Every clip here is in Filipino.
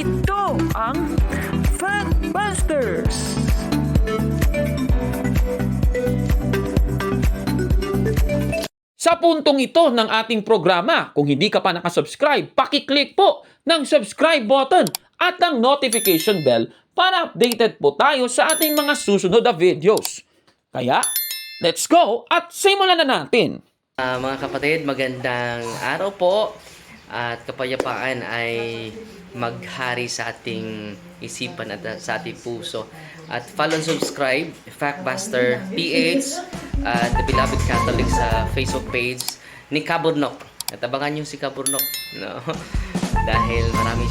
Ito ang Factbusters! Sa puntong ito ng ating programa, kung hindi ka pa nakasubscribe, pakiclick po ng subscribe button at ang notification bell para updated po tayo sa ating mga susunod na videos. Kaya, let's go at simulan na natin! Mga kapatid, magandang araw po at kapayapaan ay maghari sa ating isipan at sa ating puso. At follow and subscribe, Factbuster PH at The Beloved Catholic sa Facebook page ni Kaburnok. At abangan nyo si Kaburnok, no? Dahil marami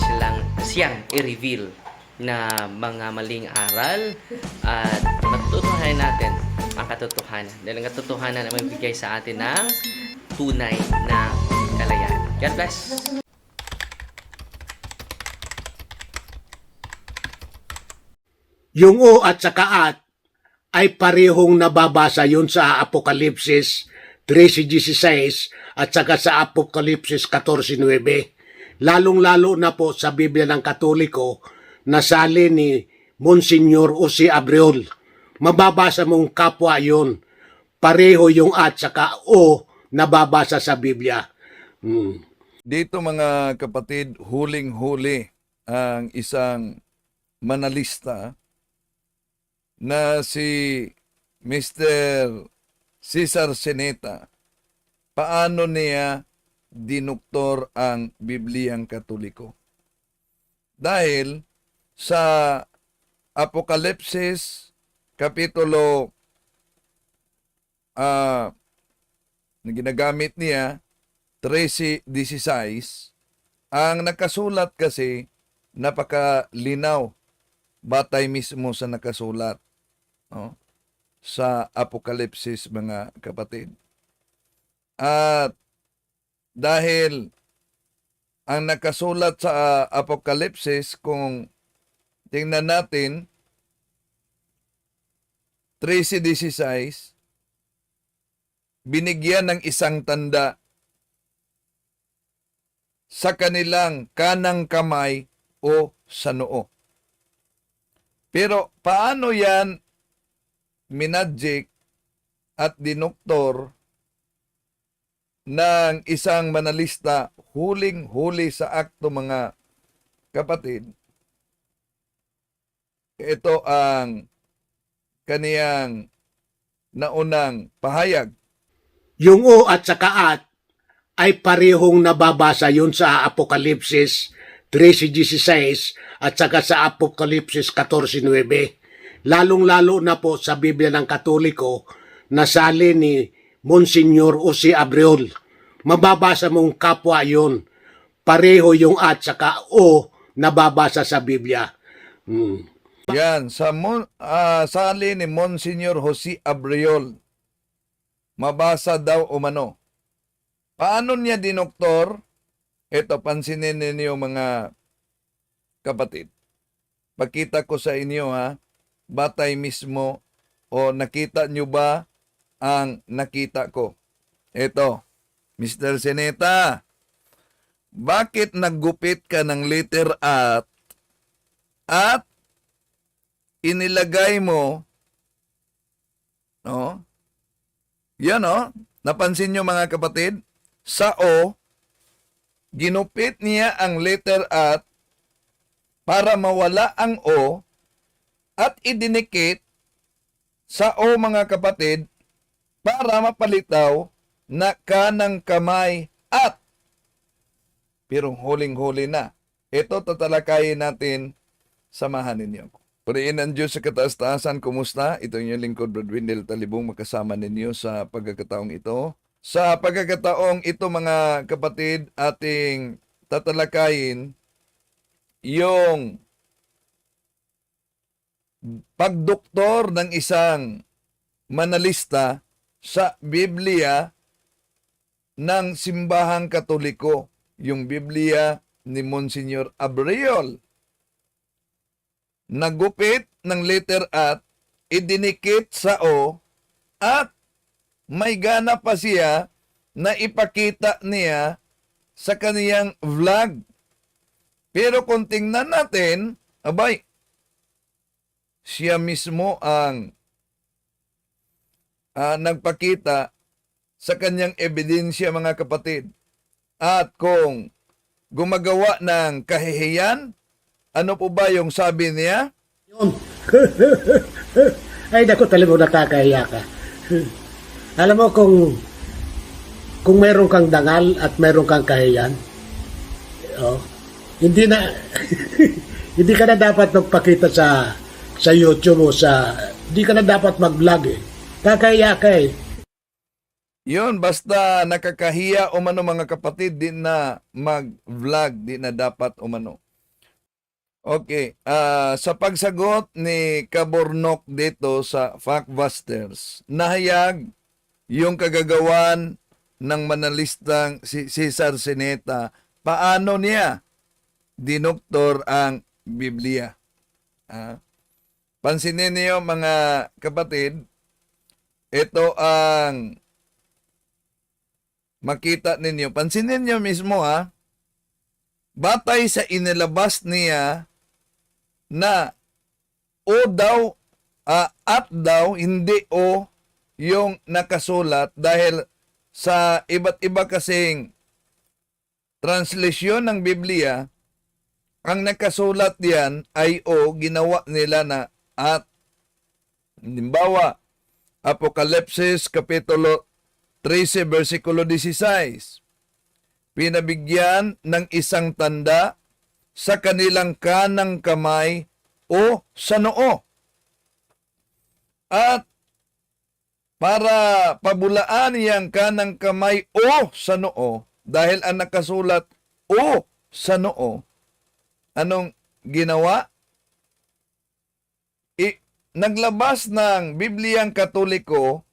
siyang i-reveal na mga maling aral at matutuhanan natin ang katotohanan. Dahil ang katotohanan ay magbigay sa atin ng tunay na kalayaan. God bless! Yung O at saka at ay parehong nababasa yun sa Apokalipsis 13:16 at saka sa Apokalipsis 14:9. Lalong-lalo na po sa Biblia ng Katoliko na salin ni Monsignor Jose Abreu. Mababasa mong kapwa yun. Pareho yung at saka O nababasa sa Biblia. Dito mga kapatid, huling-huli ang isang manalista na si Mr. Cesar Ceneta. Paano niya dinuktor ang Bibliang Katoliko? Dahil sa Apokalipsis Kapitulo na ginagamit niya 13:16, ang nakasulat kasi napakalinaw batay mismo sa nakasulat, no? Sa Apokalipsis mga kapatid. At dahil ang nakasulat sa Apokalipsis, kung tingnan natin 13:16, binigyan ng isang tanda sa kanilang kanang kamay o sa noo. Pero paano yan minadjik at dinuktor ng isang manalista huling-huli sa akto mga kapatid? Ito ang kaniyang naunang pahayag. Yung O at saka at ay parehong nababasa yun sa Apokalipsis 13:16 at saka sa Apokalipsis 14:9. Lalong-lalo na po sa Biblia ng Katoliko na salin ni Monsignor Jose Abreu. Mababasa mong kapwa yun. Pareho yung at saka O nababasa sa Biblia. Yan, sa salin ni Monsignor Jose Abreu, mabasa daw umano. Paano niya dinoktor? Ito, pansinin ninyo mga kapatid. Pakita ko sa inyo ha, batay mismo o nakita nyo ba ang nakita ko? Ito, Mr. Ceneta, bakit naggupit ka ng letter at inilagay mo, no? Yan napansin nyo mga kapatid, sa O, ginupit niya ang letter at para mawala ang O at idinikit sa O mga kapatid para mapalitaw na kanang kamay at. Pero huling-huli na. Ito tatalakayin natin, samahan ninyo. Purihin ang Diyos sa kataas-taasan. Kumusta? Ito yung lingkod, Brad Windel Talibong, makasama ninyo sa pagkakataong ito. Sa pagkakataong ito mga kapatid, ating tatalakayin yung pagdoktor ng isang manalista sa Biblia ng Simbahang Katoliko, yung Biblia ni Monsignor Abreu. Nagupit ng letter at, idinikit sa O, at may gana pa siya na ipakita niya sa kaniyang vlog Pero kung tingnan natin, abay, siya mismo ang nagpakita sa kanyang ebidensya, mga kapatid. At kung gumagawa ng kahihiyan, ano po ba yung sabi niya? Yun. Ay, naku, talagang nakakahiya ka. Alam mo, kung meron kang dangal at meron kang kahiyan, hindi na hindi ka na dapat magpakita sa YouTube o hindi ka na dapat mag-vlog eh. Kakahiya ka eh. Yun, basta nakakahiya umano, mga kapatid, di na mag-vlog, di na dapat umano. Okay, sa pagsagot ni Kabornok dito sa Factbusters, nahayag yung kagagawan ng manalistang si Cesar Sineta. Paano niya dinoktor ang Biblia? Pansinin niyo, mga kapatid, ito ang makita ninyo. Pansinin niyo mismo, batay sa inilabas niya na o daw, at daw, hindi o yung nakasulat, dahil sa iba't iba kasing translasyon ng Biblia, ang nakasulat diyan ay o, ginawa nila na at. Halimbawa, Apokalipsis Kapitulo 13, versikulo 16. Pinabigyan ng isang tanda sa kanilang kanang kamay o sa noo. At para pabulaan yang kanang kamay o sa noo, dahil ang nakasulat o sa noo, anong ginawa? Naglabas ng Bibliang Katoliko,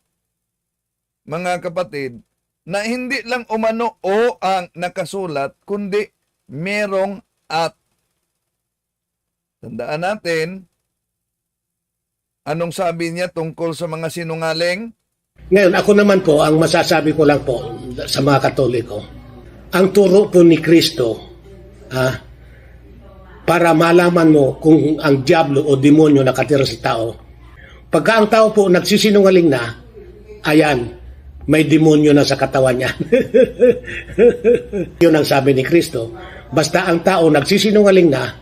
mga kapatid, na hindi lang umano o ang nakasulat, kundi merong at. Tandaan natin, anong sabi niya tungkol sa mga sinungaling? Ngayon, ako naman po, ang masasabi ko lang po sa mga Katoliko, ang turo po ni Kristo, para malaman mo kung ang diablo o demonyo nakatira sa tao. Pagka ang tao po nagsisinungaling na, ayan, may demonyo na sa katawan niya. Yun ang sabi ni Kristo. Basta ang tao nagsisinungaling na,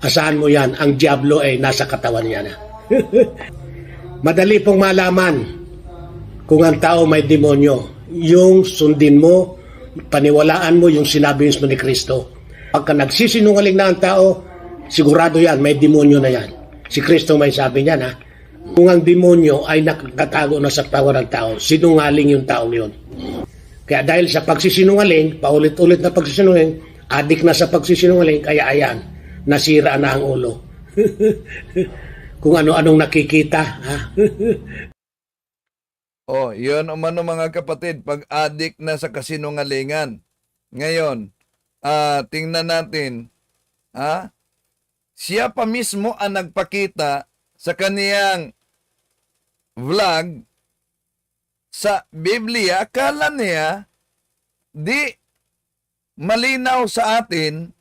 asahan mo yan, ang diablo ay nasa katawan niya na. Madali pong malaman kung ang tao may demonyo. Yung sundin mo, paniwalaan mo yung sinabi mismo ni Kristo. Pagka nagsisinungaling na ang tao, sigurado yan, may demonyo na yan. Si Kristo may sabi niya na, kung ang demonyo ay nakatago na sa katawan ng tao, sinungaling yung taong yun. Kaya dahil sa pagsisinungaling, paulit-ulit na pagsisinungaling, adik na sa pagsisinungaling, kaya ayan, nasira na ang ulo. Kung ano-anong nakikita. Yun umano, mga kapatid, pag-addict na sa kasinungalingan. Ngayon, tingnan natin, siya pa mismo ang nagpakita sa kaniyang vlog sa Biblia. Akala niya di malinaw sa atin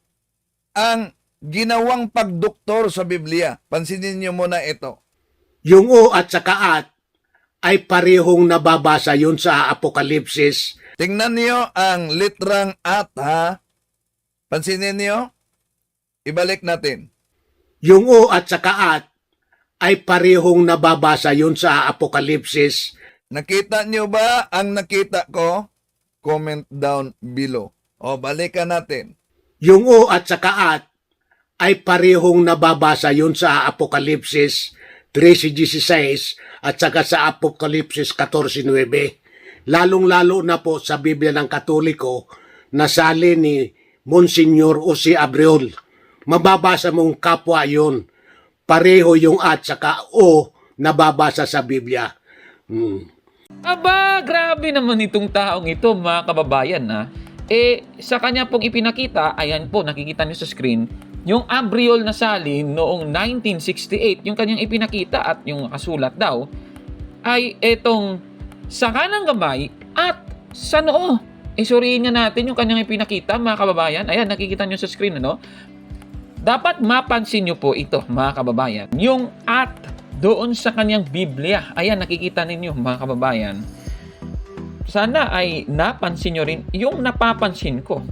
ang ginawang pagdoktor sa Biblia. Pansinin niyo muna ito. Yung o at saka at ay parehong nababasa yun sa Apokalipsis. Tingnan niyo ang litrang at, pansinin niyo. Ibalik natin. Yung o at saka at ay parehong nababasa yun sa Apokalipsis. Nakita niyo ba ang nakita ko? Comment down below. Balikan natin. Yung o at saka at ay parehong nababasa yun sa Apokalipsis 13:16 at saka sa Apokalipsis 14:9. Lalong-lalo na po sa Biblia ng Katoliko na sali ni Monsignor Jose Abreu. Mababasa mong kapwa yun. Pareho yung at saka o nababasa sa Biblia. Aba, grabe naman itong taong ito, mga kababayan, sa kanya pong ipinakita, ayan po, nakikita niyo sa screen, yung Abriol na salin noong 1968, yung kanyang ipinakita at yung kasulat daw, ay etong sa kanang kamay at sa noo. Suriin nga natin yung kanyang ipinakita, mga kababayan. Ayan, nakikita niyo sa screen, Dapat mapansin nyo po ito, mga kababayan. Yung at doon sa kanyang Biblia. Ayan, nakikita ninyo, mga kababayan. Sana ay napansin nyo rin yung napapansin ko.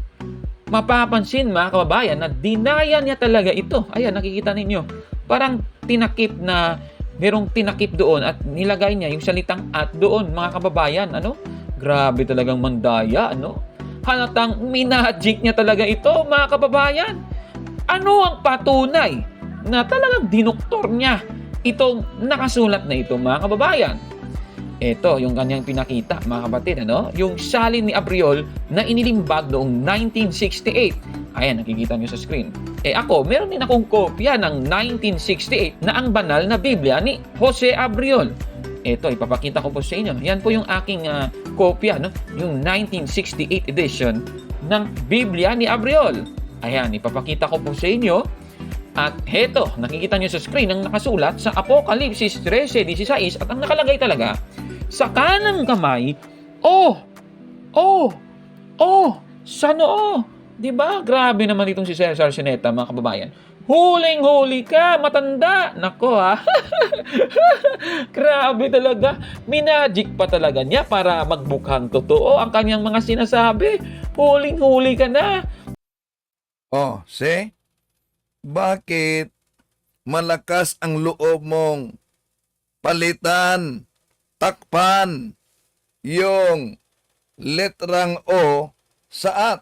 Mapapansin, mga kababayan, na dinaya niya talaga ito. Ayan, nakikita ninyo. Parang tinakip na, merong tinakip doon at nilagay niya yung salitang at doon, mga kababayan. Ano? Grabe talagang mandaya, ano? Halatang minagic niya talaga ito, mga kababayan. Ano ang patunay na talagang dinoktor niya itong nakasulat na ito, mga kababayan? Ito, yung kanyang pinakita, mga kapatid, ano? Yung salin ni Abriol na inilimbag noong 1968. Ayan, nakikita niyo sa screen. Ako, meron din akong kopya ng 1968 na ang banal na Biblia ni Jose Abriol. Ito, ipapakita ko po sa inyo. Yan po yung aking kopya, no? Yung 1968 edition ng Biblia ni Abriol. Ayan, ipapakita ko po sa inyo. At heto, nakikita nyo sa screen ang nakasulat sa Apokalipsis 13:16 at ang nakalagay talaga, sa kanang kamay, sa noo. Diba? Grabe naman itong si Cesar Sineta, mga kababayan. Huling-huli ka, matanda. Nako ha. Grabe talaga. Minagic pa talaga niya para magbukhang totoo ang kanyang mga sinasabi. Huling-huli ka na. Oh, see? Bakit malakas ang loob mong palitan, takpan, yung letrang O sa at?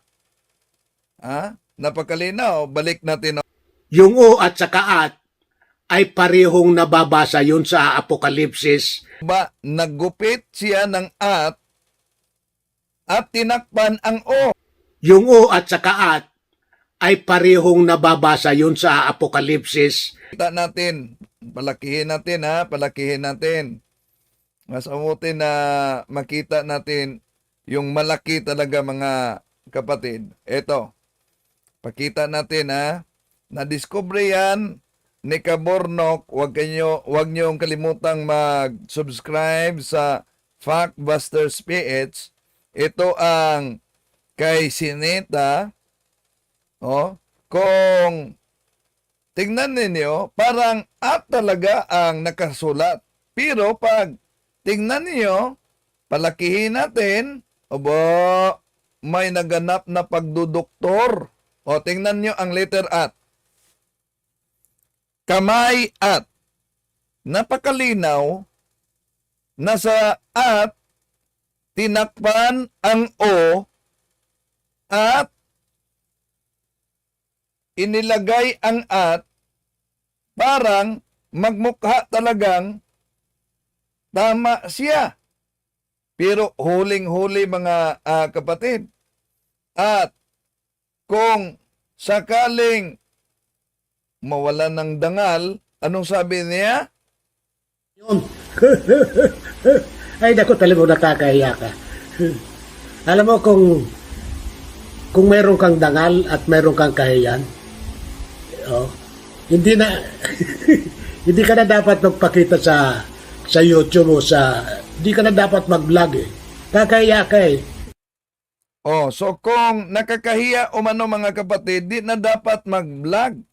Napakalinaw. Balik natin. Yung O at saka at ay parehong nababasa yun sa Apokalipsis. Naggupit siya ng at tinakpan ang O. Yung O at saka at ay parehong nababasa yun sa Apokalipsis. Kita natin. Palakihin natin palakihin natin. Mas amutin na makita natin yung malaki talaga, mga kapatid. Ito. Pakita natin na-discover yan ni Kabornok. Huwag niyong kalimutang mag-subscribe sa Factbusters PH. Ito ang kay Sineta. Kung tingnan ninyo, parang at talaga ang nakasulat. Pero pag tingnan ninyo, palakihin natin, may naganap na pagduduktor. Tingnan nyo ang letter at. Kamay at. Napakalinaw na sa at, tinakpan ang O at inilagay ang at, parang magmukha talagang tama siya. Pero huling-huli, mga kapatid. At kung sakaling mawala ng dangal, anong sabi niya? Yun. Ay, naku, talagang nakakahiya ka. Alam mo, kung meron kang dangal at meron kang kahiyan, hindi na hindi ka na dapat magpakita sa YouTube o hindi ka na dapat mag-vlog Kakahiya ka So kung nakakahiya umano, mga kapatid, di na dapat mag-vlog.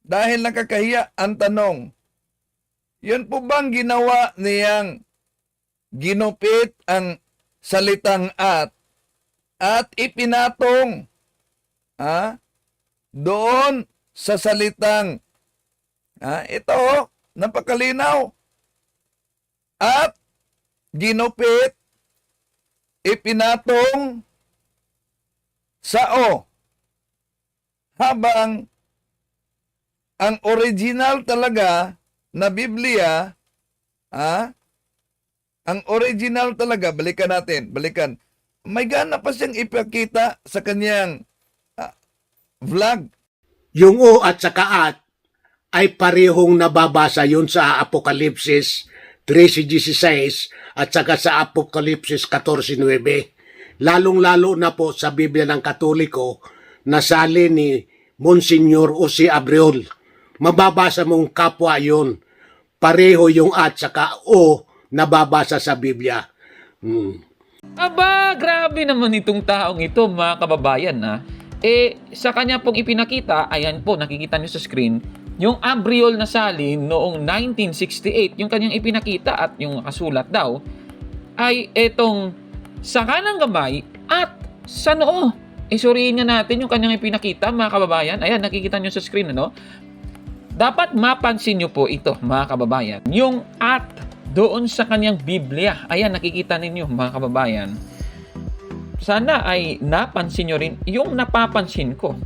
Dahil nakakahiya, ang tanong, yun po bang ginawa niyang ginupit ang salitang at ipinatong doon sa salitang ito, napakalinaw. At ginupit, ipinatong sa O. Habang ang original talaga na Biblia, ang original talaga, balikan. May gana pa siyang ipakita sa kanyang vlog. Yung O at saka at ay parehong nababasa yun sa Apokalipsis 13:16 at saka sa Apokalipsis 14:9. Lalong-lalo na po sa Biblia ng Katoliko na salin ni Monsignor Jose Abriol. Mababasa mong kapwa yun. Pareho yung at saka O nababasa sa Biblia. Aba, grabe naman itong taong ito, mga kababayan sa kanya pong ipinakita, ayan po, nakikita niyo sa screen, yung Abriol na salin noong 1968, yung kanyang ipinakita at yung nakasulat daw, ay etong sa kanang kamay at sa noo. Suriin nga natin yung kanyang ipinakita, mga kababayan. Ayan, nakikita niyo sa screen, ano? Dapat mapansin niyo po ito, mga kababayan. Yung at doon sa kanyang Biblia. Ayan, nakikita ninyo, mga kababayan. Sana ay napansin nyo rin yung napapansin ko.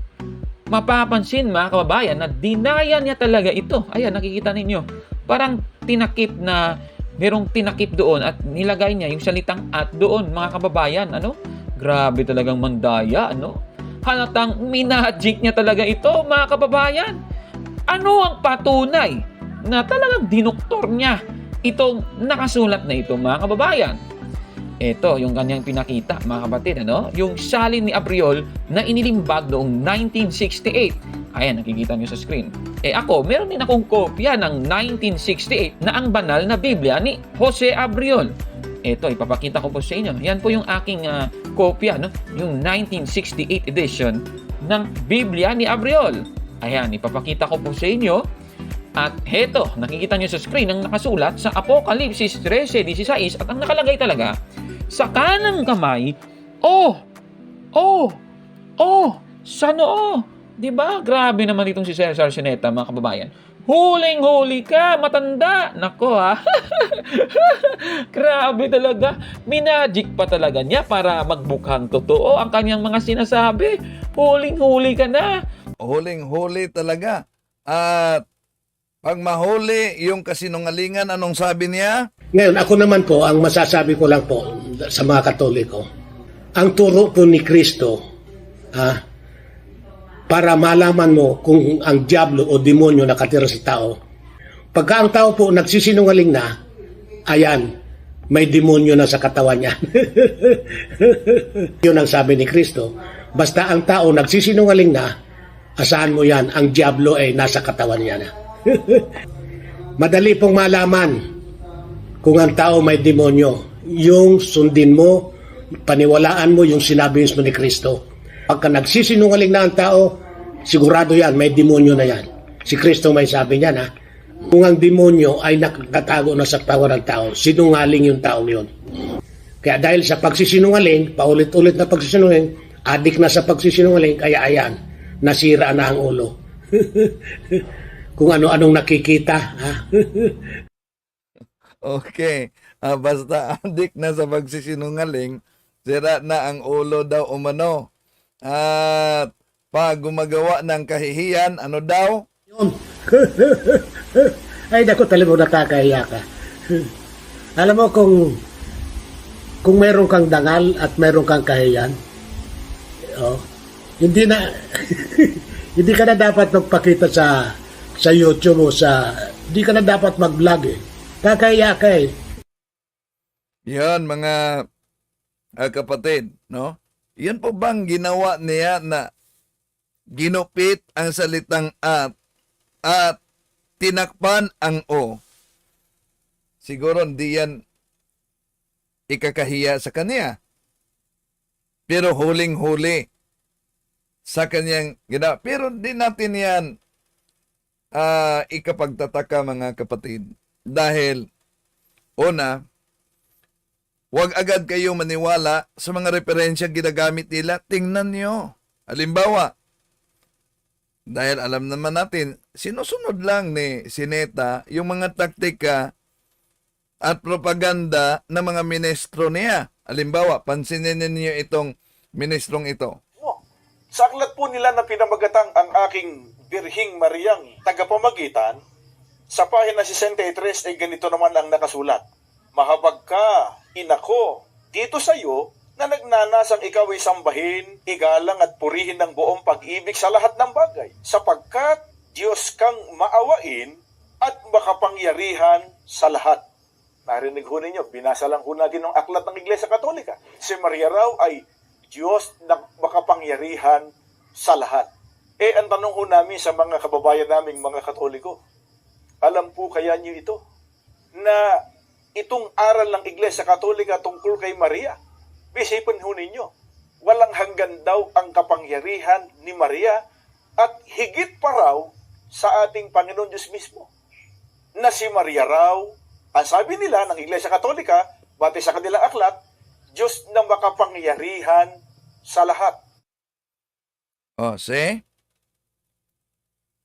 Mapapansin, mga kababayan, na dinaya niya talaga ito. Ayan, nakikita ninyo. Parang tinakip na, merong tinakip doon at nilagay niya yung salitang at doon, mga kababayan. Ano? Grabe talagang mandaya, ano? Halatang minagic niya talaga ito, mga kababayan. Ano ang patunay na talagang dinoktor niya itong nakasulat na ito, mga kababayan? Ito, yung kanyang pinakita, mga kapatid, ano? Yung salin ni Abriol na inilimbag noong 1968. Ayan, nakikita niyo sa screen. Ako, meron din akong kopya ng 1968 na ang banal na Biblia ni Jose Abriol. Ito, ipapakita ko po sa inyo. Yan po yung aking kopya, no? Yung 1968 edition ng Biblia ni Abriol. Ayan, ipapakita ko po sa inyo. At heto, nakikita nyo sa screen ang nakasulat sa Apokalipsis 13:16 at ang nakalagay talaga, sa kanang kamay, sa noo. Diba? Grabe naman itong si Cesar Sineta, mga kababayan. Huling-huli ka, matanda. Nako ha. Grabe talaga. Minagic pa talaga niya para magbukhang totoo ang kanyang mga sinasabi. Huling-huli ka na. Huling-huli talaga. At pag mahuli yung kasinungalingan, anong sabi niya? Ngayon, ako naman po, ang masasabi ko lang po sa mga Katoliko, ang turo po ni Kristo, para malaman mo kung ang diablo o demonyo nakatira sa tao, pagka ang tao po nagsisinungaling na, ayan, may demonyo na sa katawan niya. Yun ang sabi ni Kristo. Basta ang tao nagsisinungaling na, asahan mo yan, ang diablo ay nasa katawan niya na. Madali pong malaman kung ang tao may demonyo. Yung sundin mo, paniwalaan mo yung sinabi mismo ni Kristo. Pagka nagsisinungaling na ang tao, sigurado yan, may demonyo na yan. Si Kristo may sabi niya na, kung ang demonyo ay nakatago na sa katawan ng tao, sinungaling yung tao yun. Kaya dahil sa pagsisinungaling, paulit-ulit na pagsisinungaling, adik na sa pagsisinungaling, kaya ayan, nasira na ang ulo. Kung ano-anong nakikita. Ha? Okay. Basta adik na sa pagsisinungaling, sira na ang ulo daw umano. At pag gumagawa ng kahihiyan, ano daw? Yun. Ay, naku, talagang mo nakakahiya ka. Alam mo, kung meron kang dangal at meron kang kahiyan, hindi na, hindi ka na dapat magpakita sa YouTube o hindi ka na dapat mag-vlog eh. Kakahiya ka eh. Yan, mga kapatid, no? Yan po bang ginawa niya na ginupit ang salitang at tinakpan ang o? Siguro hindi yan ikakahiya sa kanya. Pero huling-huli sa kanyang ginawa. Pero di natin yan ikapagtataka, mga kapatid. Dahil, una, huwag agad kayo maniwala sa mga referensya ginagamit nila. Tingnan nyo. Halimbawa, dahil alam naman natin, sinusunod lang ni Sineta yung mga taktika at propaganda ng mga ministro niya. Halimbawa, pansinin ninyo itong ministrong ito. Sa aklat po nila na pinamagatang ang aking Birhing Mariang tagapamagitan, sa pahina 63 ay ganito naman ang nakasulat. Mahabag ka, inako, dito sa iyo na nagnanasang ikaw ay sambahin, igalang at purihin ng buong pag-ibig sa lahat ng bagay, sapagkat Diyos kang maawain at makapangyarihan sa lahat. Narinig ho ninyo, binasa lang ho natin ng aklat ng Iglesia Katolika. Si Maria raw ay Diyos na makapangyarihan sa lahat. Ang tanong ho namin sa mga kababayan naming mga Katoliko, alam po kaya niyo ito? Na itong aral ng Iglesia Katolika tungkol kay Maria, isipin ho ninyo, walang hanggan daw ang kapangyarihan ni Maria at higit pa raw sa ating Panginoon Diyos mismo. Na si Maria raw, ang sabi nila ng Iglesia Katolika, batay sa kanilang aklat, Diyos na makapangyarihan sa lahat. O, see?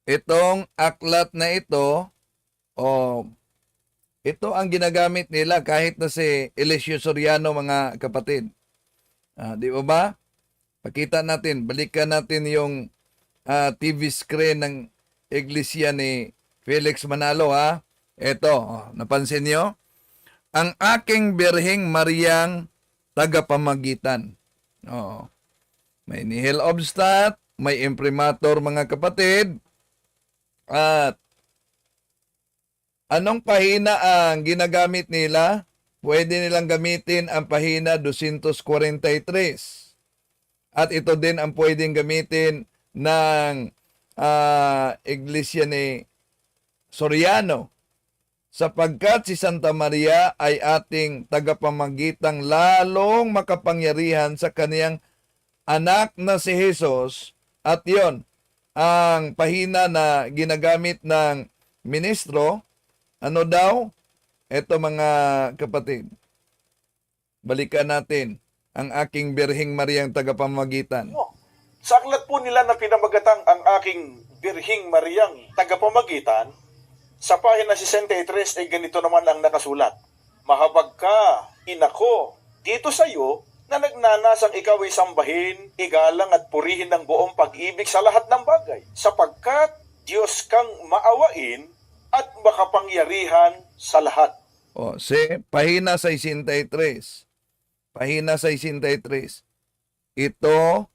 Itong aklat na ito, ito ang ginagamit nila kahit na si Eliseo Soriano, mga kapatid. Di ba ba? Pakita natin, balikan natin yung TV screen ng iglesia ni Felix Manalo, ha? Ito, napansin nyo? Ang aking Birhing Mariang tagapamagitan. May nihil obstat, may imprimatur, mga kapatid. At anong pahina ang ginagamit nila? Pwede nilang gamitin ang pahina 243. At ito din ang pwedeng gamitin ng iglesia ni Soriano. Sapagkat si Santa Maria ay ating tagapamagitang lalong makapangyarihan sa kaniyang anak na si Jesus. At yon ang pahina na ginagamit ng ministro. Ano daw? Ito, mga kapatid. Balikan natin ang aking Birhing Mariang tagapamagitan. Sa aklat po nila na pinamagatang ang aking Birhing Mariang tagapamagitan, sa pahina 63 ay ganito naman ang nakasulat. Mahabag ka, inako, dito sa iyo na nagnanasang ikaw ay sambahin, igalang at purihin ng buong pag-ibig sa lahat ng bagay, sapagkat Diyos kang maawain at makapangyarihan sa lahat. Pahina 63. Pahina 63. Ito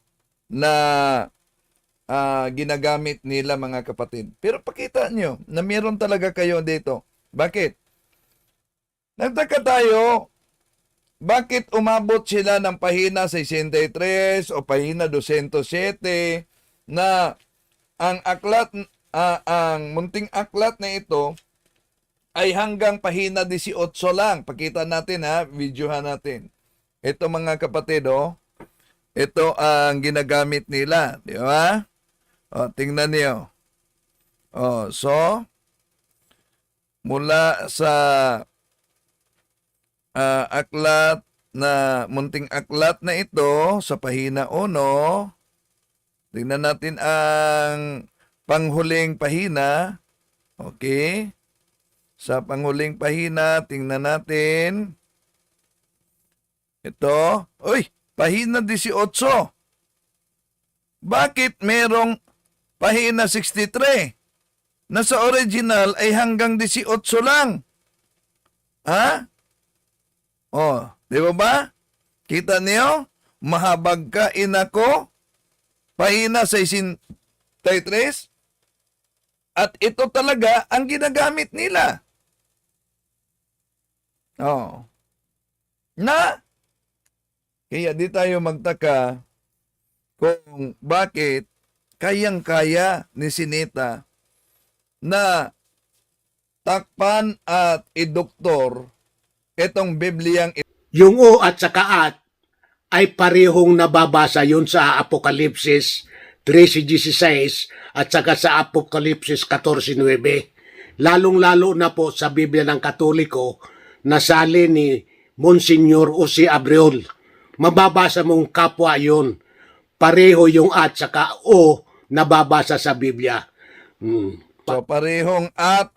na ginagamit nila, mga kapatid. Pero pakita nyo na meron talaga kayo dito. Bakit? Nagtaka tayo, bakit umabot sila ng pahina 63 o pahina 207 na ang aklat, ang munting aklat na ito ay hanggang pahina 18 lang. Pakita natin, ha, videohan natin. Ito, mga kapatid, ito ang ginagamit nila, di ba? Tingnan niyo. So, mula sa aklat na, munting aklat na ito, sa pahina 1, tingnan natin ang panghuling pahina. Okay? Sa panghuling pahina, tingnan natin. Ito. Uy! Pahina 18. Bakit merong pahina 63? Na sa original ay hanggang 18 lang. Ha? Di ba? Kita niyo? Mahabag ka, inako. Pahina 63. At ito talaga ang ginagamit nila. Kaya di tayo magtaka kung bakit kayang-kaya ni Sinita na takpan at idoktor itong Bibliyang Yung O at saka at ay parehong nababasa yun sa Apokalipsis 13:16 at saka sa Apokalipsis 14:9. Lalong-lalo na po sa Biblia ng Katoliko na sali ni Monsignor Jose Abreu. Mababasa mong kapwa yun. Pareho yung at saka O nababasa sa Biblia. So parehong at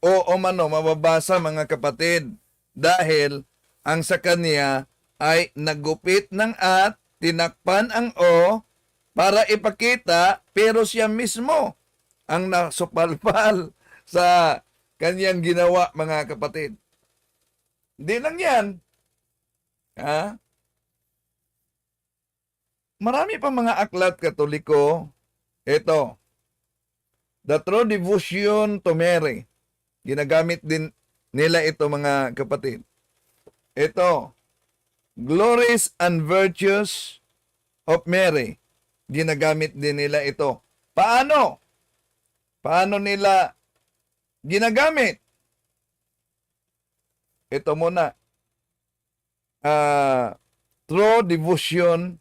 o mano mababasa, mga kapatid, dahil ang sa kanya ay nagupit ng at, tinakpan ang o para ipakita, pero siya mismo ang nasupalpal sa kanyang ginawa, mga kapatid. Hindi lang yan. Marami pa mga aklat Katoliko. Ito, The True Devotion to Mary. Ginagamit din nila ito, mga kapatid. Ito, Glories and Virtues of Mary. Ginagamit din nila ito. Paano? Paano nila ginagamit? Ito muna. True Devotion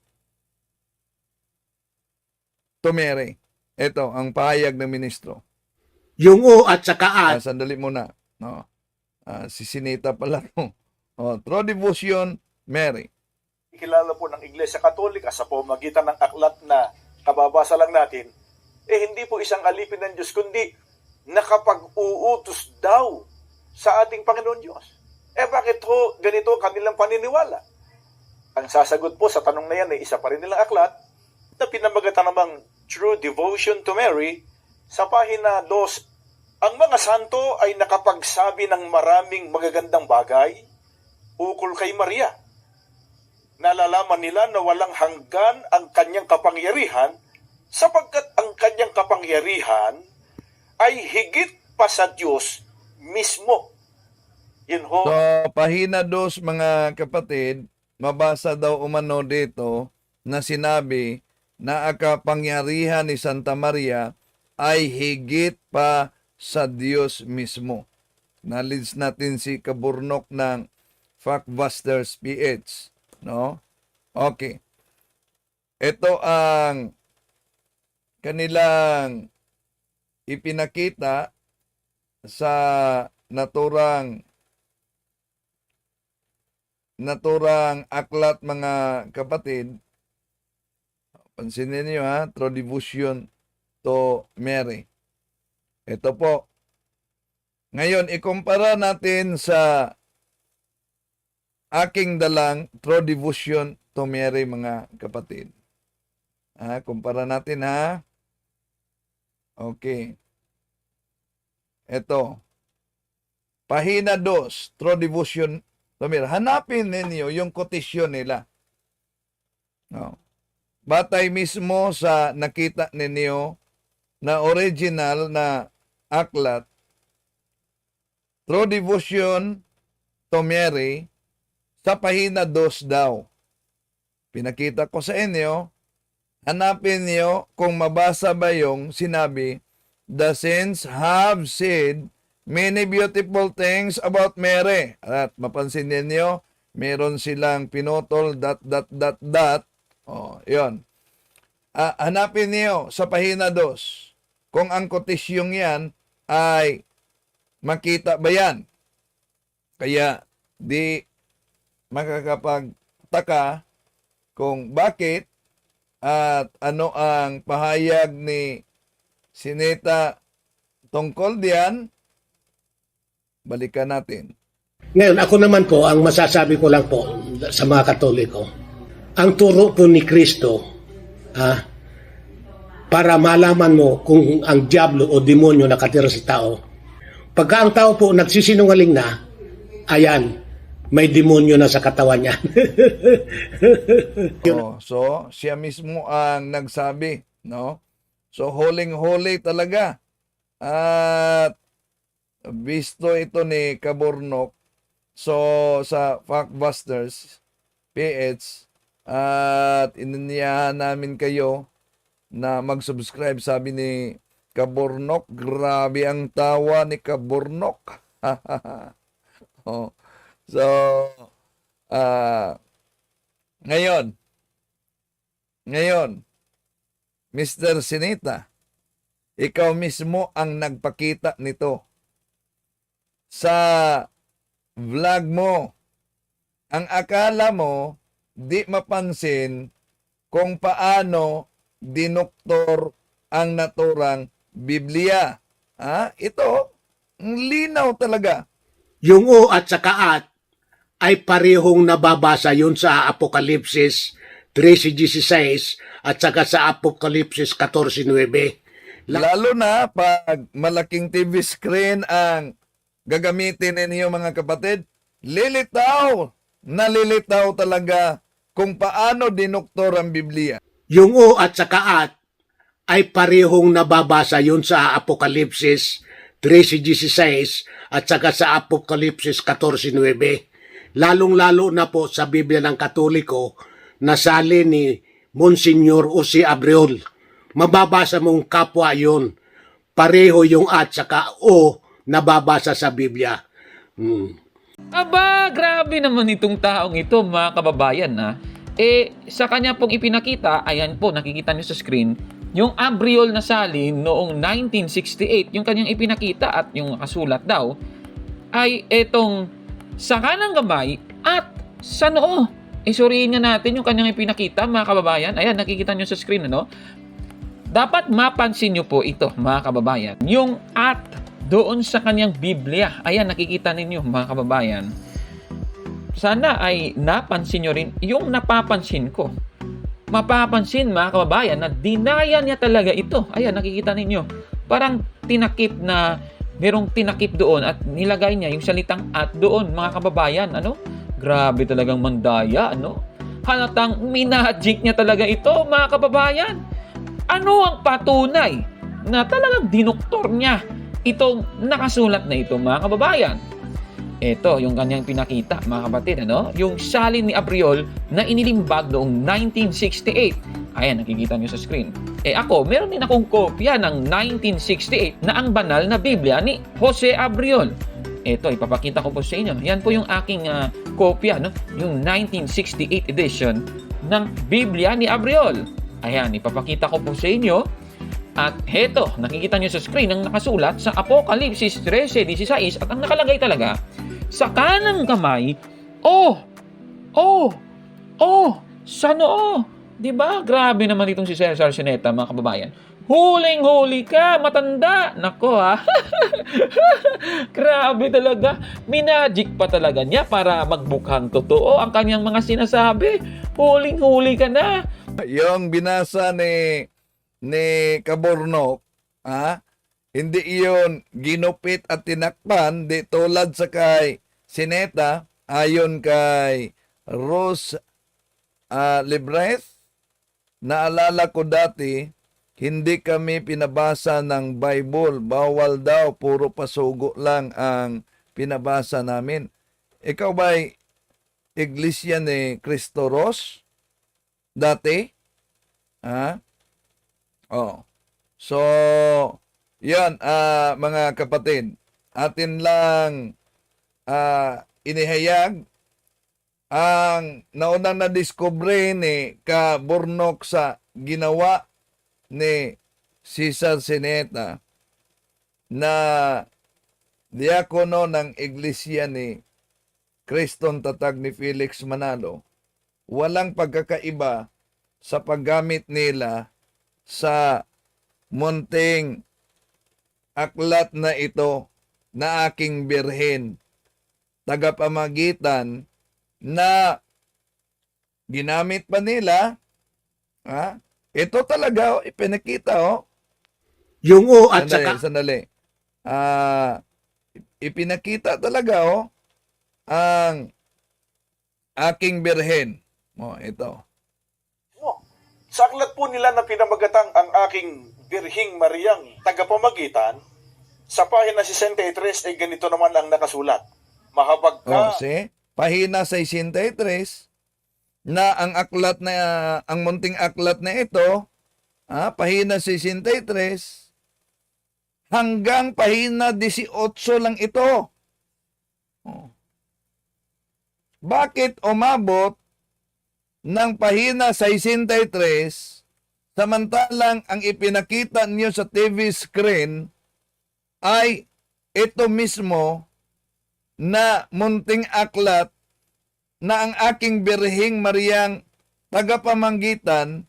Tumere. Ito, ang pahayag ng ministro. Yung O at saka at, Sandali muna. No? Si Sinita pala. True Devotion, Mary. Kilala po ng Iglesia Katolika sa pamamagitan ng aklat na kababasa lang natin, hindi po isang alipin ng Diyos, kundi nakapag-uutos daw sa ating Panginoon Diyos. Bakit ho ganito kanilang paniniwala? Ang sasagot po sa tanong na yan ay isa pa rin nilang aklat na pinamagatan namang True Devotion to Mary sa pahina 2. Ang mga santo ay nakapagsabi ng maraming magagandang bagay ukol kay Maria. Nalalaman nila na walang hanggan ang kanyang kapangyarihan sapagkat ang kanyang kapangyarihan ay higit pa sa Diyos mismo. Yun ho. So, pahina 2, mga kapatid, mabasa daw umano dito na sinabi na ang kapangyarihan ni Santa Maria ay higit pa sa Diyos mismo. Nalids natin si Kaburnok ng Factbusters PH. No? Okay. Ito ang kanilang ipinakita sa naturang aklat, mga kapatid. Pansinin niyo ha, True Devotion to Mary. Ito po. Ngayon, ikumpara natin sa aking dalang True Devotion to Mary, mga kapatid. Kumpara natin ha. Okay. Ito. Pahina 2, True Devotion to Mary. Hanapin ninyo yung quotation nila. No. Batay mismo sa nakita ninyo na original na aklat, True Devotion to Mary, sa pahina 2 daw. Pinakita ko sa inyo, hanapin niyo kung mabasa ba yung sinabi, the saints have said many beautiful things about Mary. At mapansin niyo, meron silang pinotol, ... Yun. Hanapin niyo sa pahina 2 kung ang kotisyong yan ay makita ba yan. Kaya di makakapagtaka kung bakit at ano ang pahayag ni Sinita tungkol diyan. Balikan natin. ngayon ako naman po, ang masasabi ko lang po sa mga Katoliko, ang turo po ni Kristo, para malaman mo kung ang diablo o demonyo nakatira sa tao. Pagka ang tao po nagsisinungaling na, ayan, may demonyo na sa katawan niya. So, siya mismo ang nagsabi, no? So, holing-holy talaga. At visto ito ni Kaburnok. So, sa Factbusters PH, at inanyahan namin kayo na mag-subscribe. Sabi ni Kaburnok, grabe ang tawa ni Kaburnok. Oh. So, ngayon, Mr. Sinita, ikaw mismo ang nagpakita nito sa vlog mo. Ang akala mo, di mapansin kung paano dinuktor ang naturang Biblia. Ito, ang linaw talaga. Yung O at saka at ay parehong nababasa yun sa Apokalipsis 13:16 at saka sa Apokalipsis 14:9. Lalo na pag malaking TV screen ang gagamitin ninyo, mga kapatid, nalilitaw talaga kung paano dinuktor ang Biblia. Yung O at saka at ay parehong nababasa yun sa Apokalipsis 13:16 at saka sa Apokalipsis 14:9. Lalong-lalo na po sa Biblia ng Katoliko na sali ni Monsignor Jose Abreu. Mababasa mong kapwa yun. Pareho yung at saka O nababasa sa Biblia. Aba, grabe naman itong taong ito, mga kababayan, sa kanya pong ipinakita, ayan po, nakikita niyo sa screen, yung Abriol na salin noong 1968, yung kanyang ipinakita at yung nakasulat daw, ay etong sa kanang kamay at sa noo. Suriin nga natin yung kanyang ipinakita, mga kababayan. Ayan, nakikita nyo sa screen, ano? Dapat mapansin nyo po ito, mga kababayan. Yung at doon sa kanyang Biblia. Ayan, nakikita ninyo, mga kababayan. Sana ay napansin nyo rin yung napapansin ko. Mapapansin, mga kababayan, na dinaya niya talaga ito. Ayan, nakikita ninyo. Parang tinakip na, merong tinakip doon at nilagay niya yung salitang at doon, mga kababayan. Ano? Grabe talagang mandaya, ano? Halatang minagic niya talaga ito, mga kababayan. Ano ang patunay na talagang dinoktor niya itong nakasulat na ito, mga kababayan? Ito, yung kanyang pinakita, mga kapatid, ano? Yung salin ni Abriol na inilimbag noong 1968. Ayan, nakikita nyo sa screen. Ako, meron din akong kopya ng 1968 na ang banal na Biblia ni Jose Abriol. Ito, ipapakita ko po sa inyo. Yan po yung aking kopya, no? Yung 1968 edition ng Biblia ni Abriol. Ayan, ipapakita ko po sa inyo. At heto, nakikita nyo sa screen ang nakasulat sa Apokalipsis 13:16 at ang nakalagay talaga sa kanang kamay, sa noo. Diba? Grabe naman itong si Cesar Sineta, mga kababayan. Huling-huli ka, matanda. Nako ha. Grabe talaga. Minagic pa talaga niya para magbukhang totoo ang kanyang mga sinasabi. Huling-huli ka na. Yung binasa ni Kabornok, hindi iyon ginupit at tinakpan, di tulad sa kay Sineta, ayon kay Rose Libreth. Naalala ko dati, hindi kami pinabasa ng Bible. Bawal daw, puro pasugo lang ang pinabasa namin. Ikaw ba'y iglesia ni Cristo Ros? Dati? So, yan, mga kapatid. Atin lang inihayag ang naunang na-discover ni Kabornok sa ginawa ni Cesar Sineta na diakono ng iglesia ni Kristong Tatag ni Felix Manalo. Walang pagkakaiba sa paggamit nila sa munting aklat na ito na aking birhen, tagapamagitan na ginamit pa nila. Ito talaga, ipinakita, Yung o at saka Sandali. Ipinakita talaga, ang aking birhen. Ito. Sa aklat po nila na pinamagatang ang aking Birhing Mariang tagapamagitan, sa pahina 63 ay ganito naman ang nakasulat. Mahabag ka. Pahina 63 na ang aklat na ang munting aklat na ito, pahina 63 hanggang pahina 18 lang ito. Bakit umabot ng pahina 63 samantalang ang ipinakita niyo sa TV screen ay ito mismo na munting aklat na ang aking Birhing Mariang tagapamanggitan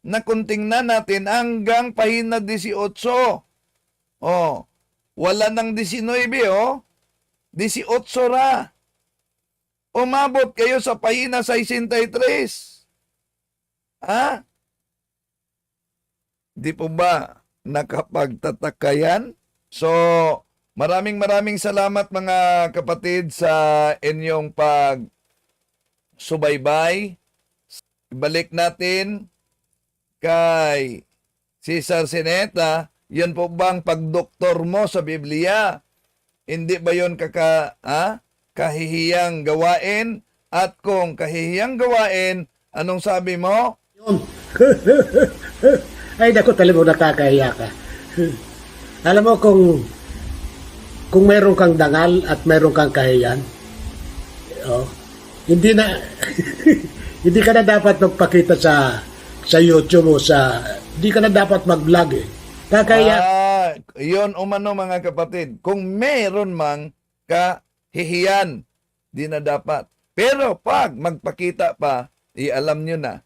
na kung tingnan natin hanggang pahina 18. Wala ng 19, 18 ra. Umabot kayo sa pahina 63. Di po ba nakapagtatakayan? So, maraming salamat mga kapatid sa inyong pagsubaybay. Ibalik natin kay Cesar Sineta, yun po bang pagdoktor mo sa Biblia? Hindi ba yun kahihiyang gawain? At kung kahihiyang gawain, anong sabi mo? ay naku, talagang nakakahiya ka. Alam mo, kung meron kang dangal at meron kang kahiyan, hindi na hindi ka na dapat magpakita sa YouTube o sa di ka na dapat mag-vlog eh. Kaya, Yun umano mga kapatid. Kung meron mang kahihiyan, di na dapat. Pero pag magpakita pa, alam nyo na.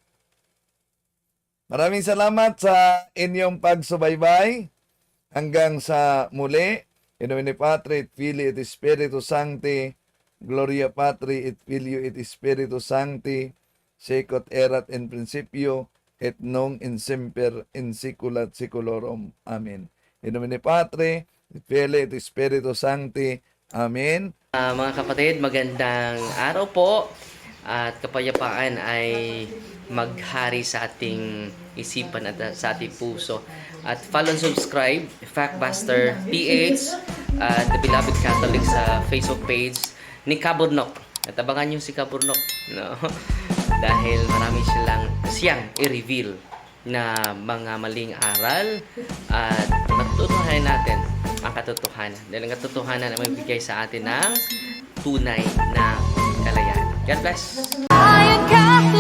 Maraming salamat sa inyong pagsubaybay. Hanggang sa muli. In nomine Patri et Filii et Spiritus Sancti. Gloria Patri et Filio et Spiritus Sancti. Secut erat in principio et nunc in semper in saecula saeculorum. Amen. In nomine Patri et Filii et Spiritus Sancti. Amen. Mga kapatid, magandang araw po at kapayapaan ay maghari sa ating isipan at sa ating puso. At follow and subscribe, Factbuster PH at The Beloved Catholic sa Facebook page ni Kaburnok. At abangan nyo si Kaburnok, no? Dahil marami siyang i-reveal na mga maling aral at matutuhanan natin ang katotohanan. Dahil ang katotohanan ay magbigay sa atin ng tunay na kalayaan. God bless! Ayon ka